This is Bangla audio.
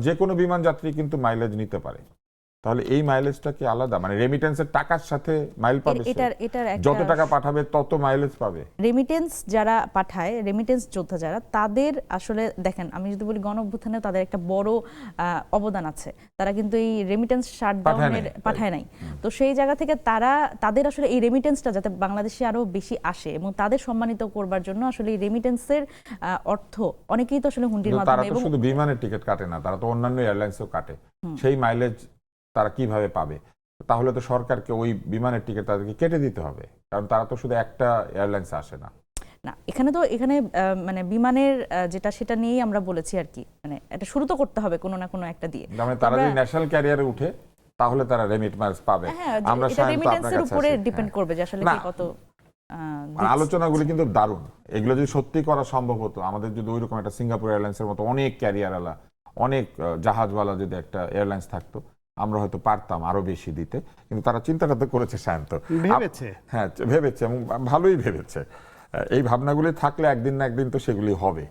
যে কোনো বিমান যাত্রী কিন্তু মাইলেজ নিতে পারে, তাহলে এই মাইলেজটা কি আলাদা? মানে রেমিটেন্সের টাকার সাথে মাইল পাবে সে? এটার যত টাকা পাঠাবে তত মাইলেজ পাবে? রেমিটেন্স যারা পাঠায়, রেমিটেন্স যোদ্ধা যারা, তাদের আসলে দেখেন, আমি যদি বলি গণ অভ্যুত্থানে তাদের একটা বড় অবদান আছে। তারা কিন্তু এই রেমিটেন্স শাটডাউনের পাঠায় নাই। তো সেই জায়গা থেকে তাদের আসলে এই রেমিটেন্সটা যাতে বাংলাদেশে আরো বেশি আসে এবং তাদের সম্মানিত করবার জন্য আসলে এই রেমিটেন্সের অর্থ অনেকেই তো আসলে হুন্ডির তারা মাধ্যমে তো এবং শুধু বিমানের টিকিট কাটে না, তারা তো অন্যান্য এয়ারলাইন্সও কাটে। সেই মাইলেজ তারা কিভাবে পাবে? তাহলে তো সরকারকে ওই বিমানের টিকিট তাদেরকে কেটে দিতে হবে, কারণ তারা তো শুধু একটা এয়ারলাইন্সে আসে না। না, এখানে মানে বিমানের যেটা সেটা নিয়েই আমরা বলেছি আর কি, মানে এটা শুরু তো করতে হবে কোনো না কোনো একটা দিয়ে। মানে তারা যদি ন্যাশনাল ক্যারিয়ারে উঠে তাহলে তারা রেমিটেন্স পাবে। হ্যাঁ, আমরা এটা রেমিটেন্সের উপরে হ্যাঁ। ডিপেন্ড করবে যে আসলে কে কত মানে আলোচনাগুলি কিন্তু দারুণ। এগুলো যদি সত্যি করা সম্ভব হতো, আমাদের যদি ওইরকম একটা সিঙ্গাপুর এয়ারলাইন্সের মতো অনেক ক্যারিয়ারওয়ালা, অনেক জাহাজওয়ালা যদি একটা এয়ারলাইন্স থাকতো, আমরা হয়তো পারতাম আরো বেশি দিতে। কিন্তু তারা চিন্তাটা তো করেছে শান্ত, ভেবেছে। হ্যাঁ ভেবেছে এবং ভালোই ভেবেছে। এই ভাবনাগুলি থাকলে একদিন না একদিন তো সেগুলি হবে।